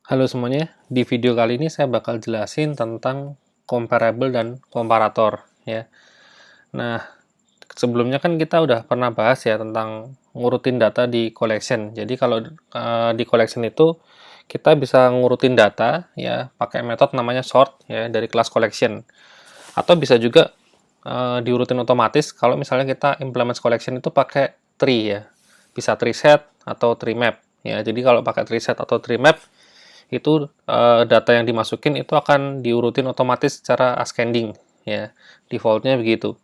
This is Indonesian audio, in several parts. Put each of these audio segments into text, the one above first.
Halo semuanya, di video kali ini saya bakal jelasin tentang comparable dan komparator ya. Nah, sebelumnya kan kita udah pernah bahas ya tentang ngurutin data di collection. Jadi kalau di collection itu kita bisa ngurutin data ya pakai metode namanya sort ya dari kelas collection. Atau bisa juga diurutin otomatis kalau misalnya kita implement collection itu pakai tree ya. Bisa tree set atau tree map ya. Jadi kalau pakai tree set atau tree map itu data yang dimasukin itu akan diurutin otomatis secara ascending ya, defaultnya begitu.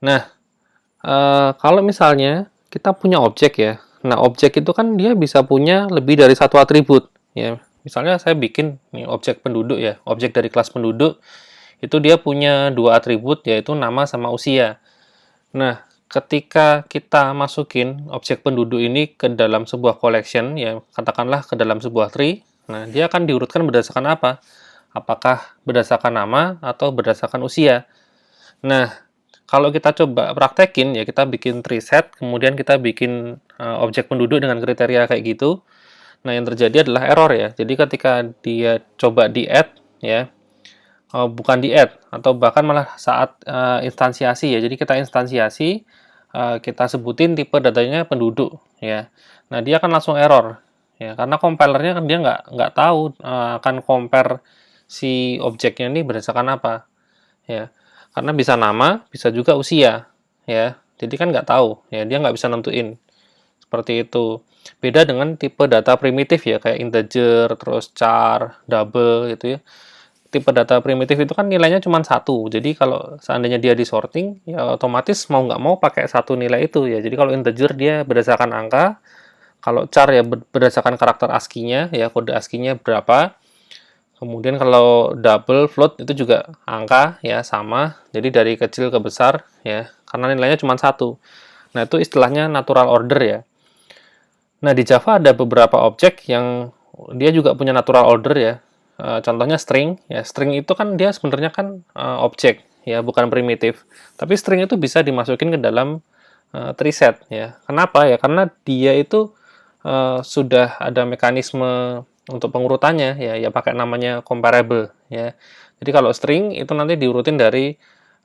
Nah, kalau misalnya kita punya objek ya, nah objek itu kan dia bisa punya lebih dari satu atribut ya. Misalnya saya bikin nih objek penduduk ya, objek dari kelas penduduk itu dia punya dua atribut yaitu nama sama usia. Nah, ketika kita masukin objek penduduk ini ke dalam sebuah collection, ya katakanlah ke dalam sebuah tree, nah dia akan diurutkan berdasarkan apa? Apakah berdasarkan nama atau berdasarkan usia? Nah, kalau kita coba praktekin, ya kita bikin tree set, kemudian kita bikin objek penduduk dengan kriteria kayak gitu, nah yang terjadi adalah error ya. Jadi ketika dia coba di-add, ya, bukan di-add atau bahkan malah saat instansiasi ya. Jadi kita instansiasi, kita sebutin tipe datanya penduduk ya. Nah, dia akan langsung error ya karena compilernya kan dia nggak tahu akan compare si objeknya ini berdasarkan apa ya. Karena bisa nama, bisa juga usia ya. Jadi kan nggak tahu ya, dia nggak bisa nentuin seperti itu. Beda dengan tipe data primitif ya kayak integer, terus char, double gitu ya. Tipe data primitif itu kan nilainya cuma satu. Jadi kalau seandainya dia disorting, ya otomatis mau nggak mau pakai satu nilai itu ya. Jadi kalau integer dia berdasarkan angka, kalau char ya berdasarkan karakter ASCII-nya ya, kode ASCII-nya berapa. Kemudian kalau double float itu juga angka ya sama. Jadi dari kecil ke besar ya, karena nilainya cuma satu. Nah itu istilahnya natural order ya. Nah di Java ada beberapa objek yang dia juga punya natural order ya. Contohnya string ya, string itu kan dia sebenarnya kan objek ya, bukan primitif. Tapi string itu bisa dimasukin ke dalam tree set ya. Kenapa ya? Karena dia itu sudah ada mekanisme untuk pengurutannya ya, ya pakai namanya comparable ya. Jadi kalau string itu nanti diurutin dari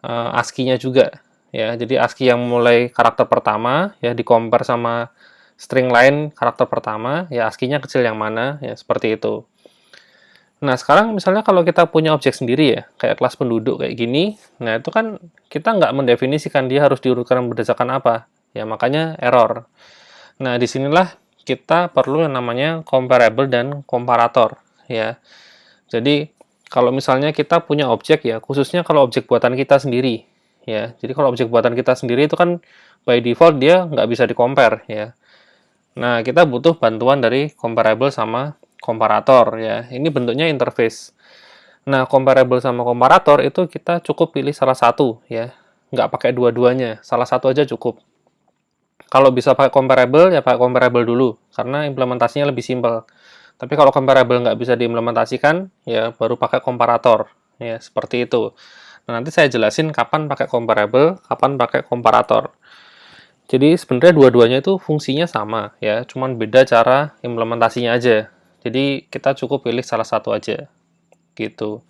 ASCII-nya juga ya. Jadi ASCII yang mulai karakter pertama ya di compare sama string lain karakter pertama ya, ASCII-nya kecil yang mana ya, seperti itu. Nah, sekarang misalnya kalau kita punya objek sendiri ya, kayak kelas penduduk kayak gini, nah itu kan kita nggak mendefinisikan dia harus diurutkan berdasarkan apa. Ya, makanya error. Nah, disinilah kita perlu yang namanya comparable dan komparator. Ya, jadi kalau misalnya kita punya objek ya, khususnya kalau objek buatan kita sendiri. Ya, jadi kalau objek buatan kita sendiri itu kan by default dia nggak bisa di-compare ya. Nah, kita butuh bantuan dari comparable sama komparator ya. Ini bentuknya interface. Nah, comparable sama komparator itu kita cukup pilih salah satu ya. Nggak pakai dua-duanya, salah satu aja cukup. Kalau bisa pakai comparable, ya pakai comparable dulu, karena implementasinya lebih simpel. Tapi kalau comparable nggak bisa diimplementasikan, ya baru pakai komparator. Ya, seperti itu. Nah, nanti saya jelasin kapan pakai comparable, kapan pakai komparator. Jadi sebenarnya dua-duanya itu fungsinya sama ya, cuman beda cara implementasinya aja. Jadi kita cukup pilih salah satu aja gitu.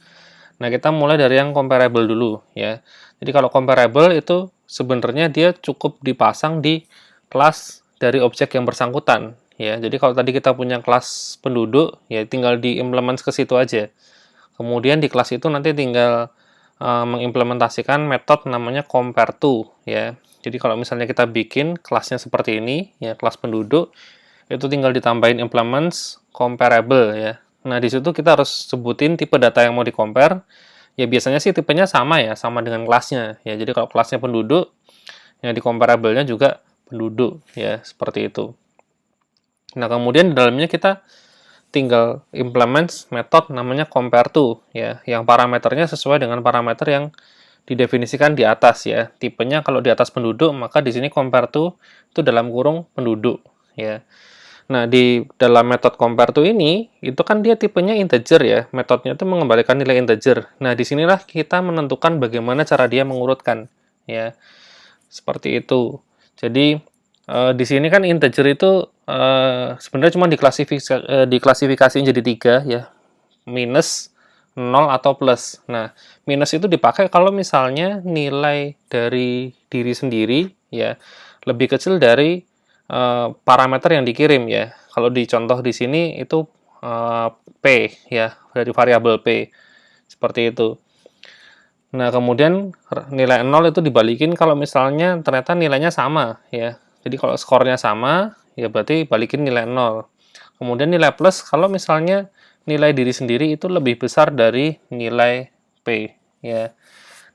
Nah, kita mulai dari yang comparable dulu ya. Jadi kalau comparable itu sebenarnya dia cukup dipasang di kelas dari objek yang bersangkutan ya. Jadi kalau tadi kita punya kelas penduduk ya tinggal diimplement ke situ aja. Kemudian di kelas itu nanti tinggal mengimplementasikan metode namanya compare to ya. Jadi kalau misalnya kita bikin kelasnya seperti ini ya, kelas penduduk itu tinggal ditambahin implements comparable ya. Nah, di situ kita harus sebutin tipe data yang mau di-compare. Ya biasanya sih tipenya sama ya, sama dengan kelasnya ya. Jadi kalau kelasnya penduduk, yang di comparable-nya juga penduduk ya, seperti itu. Nah, kemudian di dalamnya kita tinggal implement method namanya compare to ya, yang parameternya sesuai dengan parameter yang didefinisikan di atas ya. Tipenya kalau di atas penduduk, maka di sini compare to itu dalam kurung penduduk ya. Nah, di dalam metode compare to ini, itu kan dia tipenya integer ya. Metodenya itu mengembalikan nilai integer. Nah, disinilah kita menentukan bagaimana cara dia mengurutkan ya. Seperti itu. Jadi di sini kan integer itu sebenarnya cuma diklasifikasiin jadi 3 ya, minus, 0 atau plus. Nah, minus itu dipakai kalau misalnya nilai dari diri sendiri ya lebih kecil dari parameter yang dikirim ya. Kalau di contoh di sini itu P ya, dari variabel P. Seperti itu. Nah, kemudian nilai 0 itu dibalikin kalau misalnya ternyata nilainya sama ya. Jadi kalau skornya sama, ya berarti balikin nilai 0. Kemudian nilai plus kalau misalnya nilai diri sendiri itu lebih besar dari nilai P ya.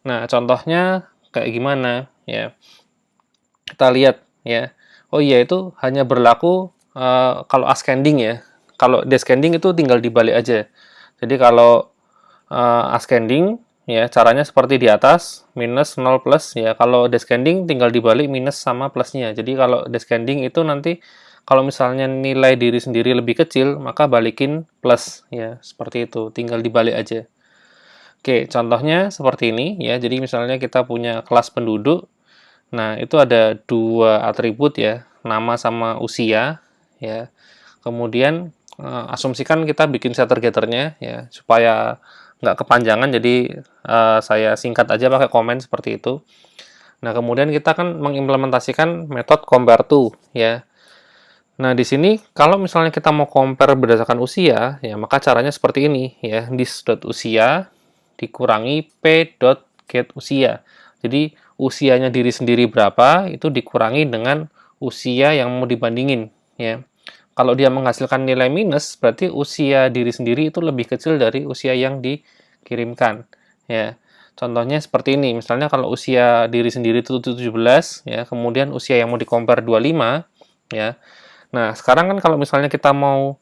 Nah, contohnya kayak gimana ya? Kita lihat ya. Oh iya, itu hanya berlaku kalau ascending ya. Kalau descending itu tinggal dibalik aja. Jadi kalau ascending ya caranya seperti di atas, minus 0 plus ya. Kalau descending tinggal dibalik minus sama plusnya. Jadi kalau descending itu nanti kalau misalnya nilai diri sendiri lebih kecil, maka balikin plus ya, seperti itu. Tinggal dibalik aja. Oke, contohnya seperti ini ya. Jadi misalnya kita punya kelas penduduk. Nah, itu ada 2 atribut ya, nama sama usia ya. Kemudian asumsikan kita bikin setter-getternya ya supaya nggak kepanjangan, jadi saya singkat aja pakai komen seperti itu. Nah, kemudian kita kan mengimplementasikan metode compare to ya. Nah, di sini kalau misalnya kita mau compare berdasarkan usia ya, maka caranya seperti ini ya, this.usia dikurangi p.getUsia. Jadi usianya diri sendiri berapa itu dikurangi dengan usia yang mau dibandingin ya. Kalau dia menghasilkan nilai minus, berarti usia diri sendiri itu lebih kecil dari usia yang dikirimkan ya. Contohnya seperti ini, misalnya kalau usia diri sendiri itu 17 ya, kemudian usia yang mau di-compare 25 ya. Nah, sekarang kan kalau misalnya kita mau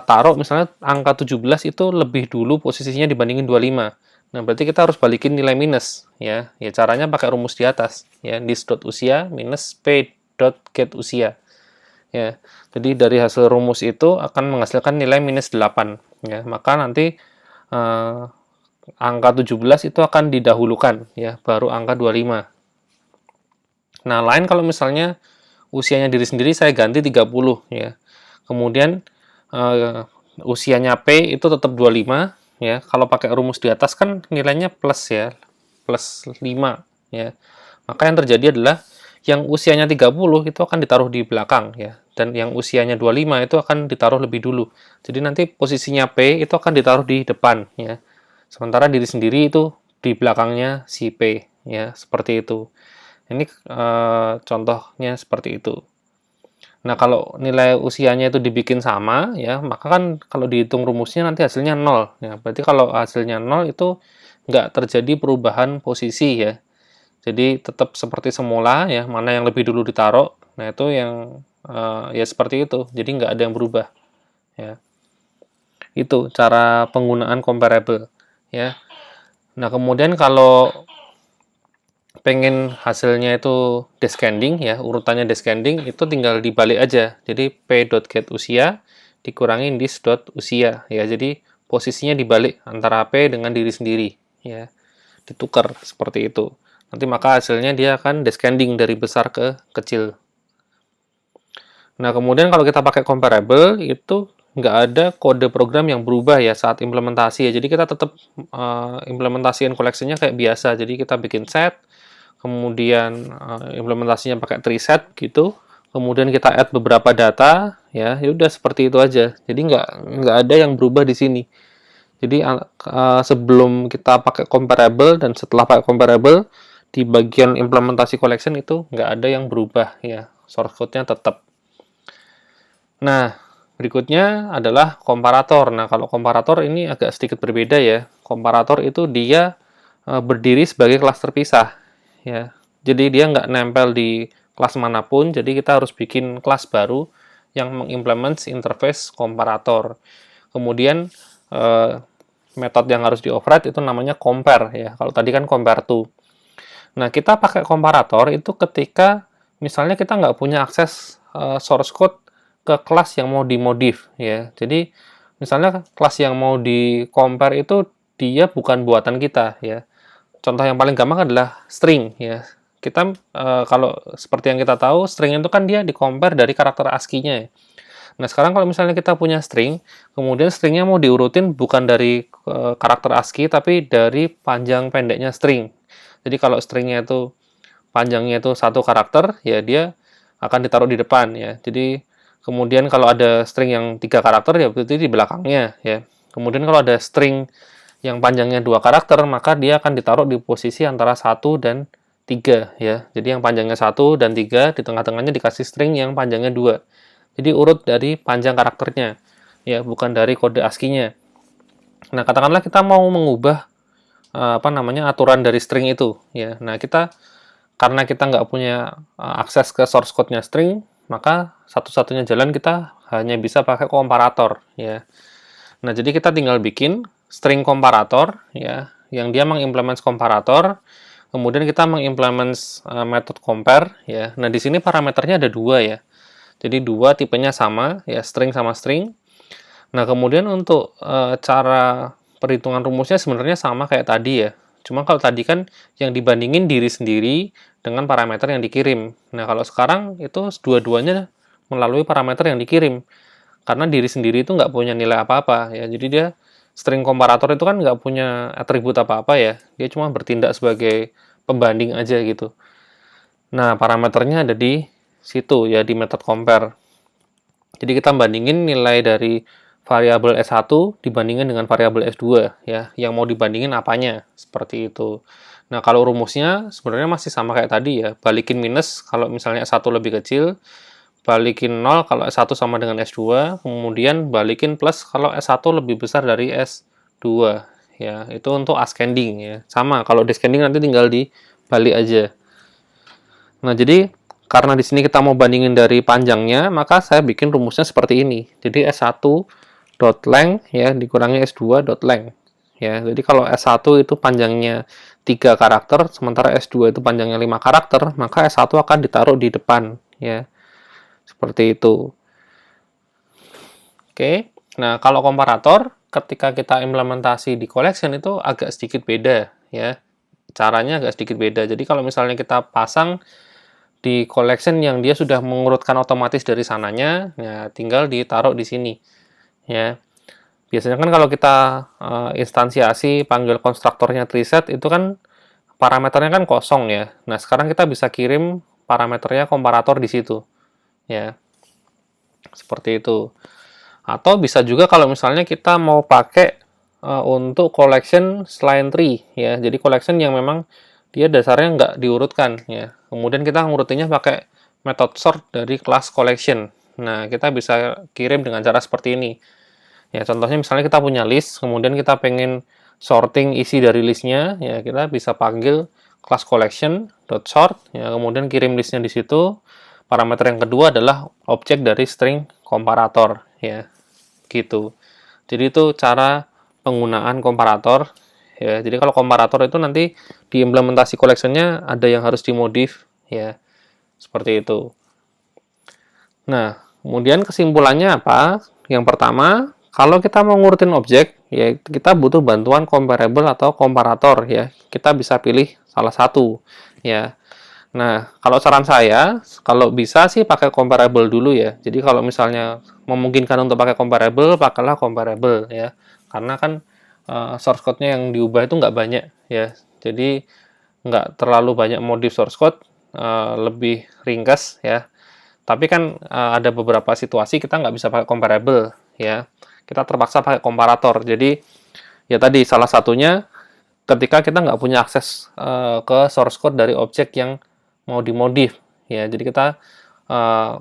taruh misalnya angka 17 itu lebih dulu posisinya dibandingin 25. Nah, berarti kita harus balikin nilai minus ya. Ya caranya pakai rumus di atas ya, this.usia minus p.getUsia. Ya. Jadi dari hasil rumus itu akan menghasilkan nilai minus 8 ya. Maka nanti angka 17 itu akan didahulukan ya, baru angka 25. Nah, lain kalau misalnya usianya diri sendiri saya ganti 30 ya. Kemudian usianya P itu tetap 25 ya. Kalau pakai rumus di atas kan nilainya plus ya, plus 5 ya. Maka yang terjadi adalah yang usianya 30 itu akan ditaruh di belakang ya, dan yang usianya 25 itu akan ditaruh lebih dulu. Jadi nanti posisinya P itu akan ditaruh di depan ya. Sementara diri sendiri itu di belakangnya si P ya, seperti itu. Ini contohnya seperti itu. Nah, kalau nilai usianya itu dibikin sama ya, maka kan kalau dihitung rumusnya nanti hasilnya 0 ya. Berarti kalau hasilnya 0 itu nggak terjadi perubahan posisi ya. Jadi tetap seperti semula ya, mana yang lebih dulu ditaruh. Nah, itu yang ya seperti itu. Jadi nggak ada yang berubah ya. Itu cara penggunaan comparable ya. Nah, kemudian kalau pengen hasilnya itu descending ya, urutannya descending, itu tinggal dibalik aja. Jadi p.getUsia dikurangi this.usia ya. Jadi posisinya dibalik antara p dengan diri sendiri ya. Ditukar seperti itu. Nanti maka hasilnya dia akan descending dari besar ke kecil. Nah, kemudian kalau kita pakai comparable itu nggak ada kode program yang berubah ya saat implementasi ya. Jadi kita tetap implementasiin collection-nya kayak biasa. Jadi kita bikin set, kemudian implementasinya pakai tree set gitu, kemudian kita add beberapa data ya, udah seperti itu aja. Jadi nggak ada yang berubah di sini. Jadi sebelum kita pakai comparable dan setelah pakai comparable di bagian implementasi collection itu nggak ada yang berubah ya, source code-nya tetap. Nah, berikutnya adalah komparator. Nah, kalau komparator ini agak sedikit berbeda ya. Komparator itu dia berdiri sebagai kelas terpisah ya. Jadi dia nggak nempel di kelas manapun, jadi kita harus bikin kelas baru yang mengimplement interface komparator. Kemudian metode yang harus di-override itu namanya compare ya. Kalau tadi kan compare to. Nah, kita pakai komparator itu ketika misalnya kita nggak punya akses source code ke kelas yang mau dimodif ya. Jadi misalnya kelas yang mau di-compare itu dia bukan buatan kita ya. Contoh yang paling gampang adalah string ya. Kita kalau seperti yang kita tahu, string itu kan dia di-compare dari karakter ASCII-nya ya. Nah, sekarang kalau misalnya kita punya string, kemudian stringnya mau diurutin bukan dari karakter ASCII, tapi dari panjang pendeknya string. Jadi kalau stringnya itu panjangnya itu satu karakter, ya dia akan ditaruh di depan ya. Jadi kemudian kalau ada string yang 3 karakter ya berarti di belakangnya ya. Kemudian kalau ada string yang panjangnya 2 karakter, maka dia akan ditaruh di posisi antara 1 dan 3 ya. Jadi yang panjangnya 1 dan 3, di tengah-tengahnya dikasih string yang panjangnya 2. Jadi urut dari panjang karakternya ya, bukan dari kode ASCII-nya. Nah, katakanlah kita mau mengubah aturan dari string itu ya. Nah, karena kita nggak punya akses ke source code-nya string, maka satu-satunya jalan kita hanya bisa pakai komparator ya. Nah, jadi kita tinggal bikin string komparator ya, yang dia mengimplement komparator. Kemudian kita mengimplement method compare ya. Nah, di sini parameternya ada 2 ya. Jadi 2 tipenya sama ya, string sama string. Nah, kemudian untuk cara perhitungan rumusnya sebenarnya sama kayak tadi ya. Cuma kalau tadi kan yang dibandingin diri sendiri dengan parameter yang dikirim. Nah, kalau sekarang itu dua-duanya melalui parameter yang dikirim. Karena diri sendiri itu nggak punya nilai apa-apa ya. Jadi dia string komparator itu kan nggak punya atribut apa-apa ya. Dia cuma bertindak sebagai pembanding aja gitu. Nah, parameternya ada di situ ya, di method compare. Jadi kita bandingin nilai dari variabel S1 dibandingin dengan variabel S2 ya, yang mau dibandingin apanya, seperti itu. Nah, kalau rumusnya sebenarnya masih sama kayak tadi ya, balikin minus kalau misalnya S1 lebih kecil, balikin 0 kalau S1 sama dengan S2, kemudian balikin plus kalau S1 lebih besar dari S2 ya. Itu untuk ascending ya. Sama, kalau descending nanti tinggal dibalik aja. Nah, jadi karena di sini kita mau bandingin dari panjangnya, maka saya bikin rumusnya seperti ini. Jadi S1 dot length ya dikurangi S2 dot length. Ya, jadi kalau S1 itu panjangnya 3 karakter, sementara S2 itu panjangnya 5 karakter, maka S1 akan ditaruh di depan ya. Seperti itu. Oke. Nah, kalau komparator ketika kita implementasi di collection itu agak sedikit beda ya. Caranya agak sedikit beda. Jadi kalau misalnya kita pasang di collection yang dia sudah mengurutkan otomatis dari sananya, ya tinggal ditaruh di sini ya. Biasanya kan kalau kita instansiasi panggil konstruktornya treeset itu kan parameternya kan kosong ya. Nah, sekarang kita bisa kirim parameternya komparator di situ ya. Seperti itu. Atau bisa juga kalau misalnya kita mau pakai untuk collection selain tree ya. Jadi collection yang memang dia dasarnya nggak diurutkan ya. Kemudian kita ngurutinnya pakai method sort dari kelas collection. Nah, kita bisa kirim dengan cara seperti ini. Ya, contohnya misalnya kita punya list, kemudian kita pengen sorting isi dari listnya, ya kita bisa panggil kelas collection dot sort, ya kemudian kirim listnya di situ. Parameter yang kedua adalah objek dari string komparator, ya gitu. Jadi itu cara penggunaan komparator. Ya, jadi kalau komparator itu nanti di implementasi collection-nya ada yang harus dimodif, ya seperti itu. Nah, kemudian kesimpulannya apa? Yang pertama, kalau kita mau ngurutin objek, ya kita butuh bantuan comparable atau komparator ya. Kita bisa pilih salah satu ya. Nah, kalau saran saya, kalau bisa sih pakai comparable dulu ya. Jadi kalau misalnya memungkinkan untuk pakai comparable, pakailah comparable ya. Karena kan source code-nya yang diubah itu nggak banyak ya. Jadi nggak terlalu banyak modif source code, lebih ringkas ya. Tapi kan ada beberapa situasi kita nggak bisa pakai comparable ya. Kita terpaksa pakai komparator. Jadi ya tadi salah satunya ketika kita nggak punya akses ke source code dari objek yang mau dimodif ya. Jadi kita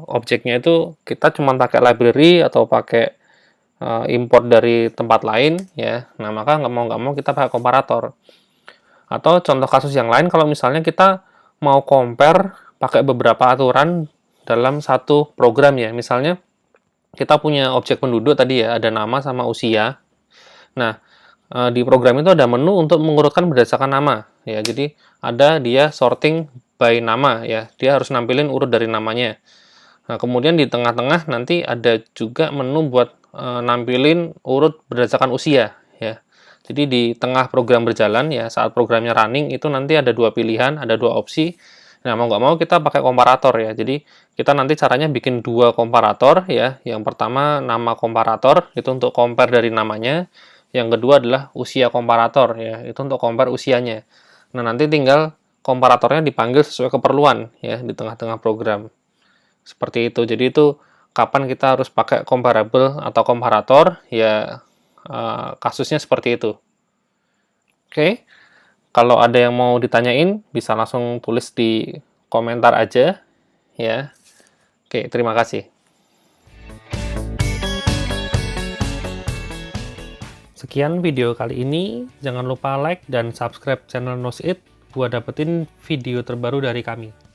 objeknya itu kita cuma pakai library atau pakai import dari tempat lain ya. Nah, maka nggak mau kita pakai komparator. Atau contoh kasus yang lain, kalau misalnya kita mau compare pakai beberapa aturan dalam satu program ya. Misalnya kita punya objek penduduk tadi ya, ada nama sama usia. Nah, di program itu ada menu untuk mengurutkan berdasarkan nama ya. Jadi ada dia sorting by nama ya. Dia harus nampilin urut dari namanya. Nah, kemudian di tengah-tengah nanti ada juga menu buat nampilin urut berdasarkan usia ya. Jadi di tengah program berjalan ya, saat programnya running itu nanti ada dua pilihan, ada dua opsi. Nah, mau nggak mau kita pakai komparator ya. Jadi, kita nanti caranya bikin dua komparator ya. Yang pertama nama komparator, itu untuk compare dari namanya. Yang kedua adalah usia komparator ya, itu untuk compare usianya. Nah, nanti tinggal komparatornya dipanggil sesuai keperluan ya di tengah-tengah program. Seperti itu. Jadi itu kapan kita harus pakai comparable atau komparator ya, kasusnya seperti itu. Oke. Kalau ada yang mau ditanyain, bisa langsung tulis di komentar aja, ya. Oke, terima kasih. Sekian video kali ini. Jangan lupa like dan subscribe channel Knows It buat dapetin video terbaru dari kami.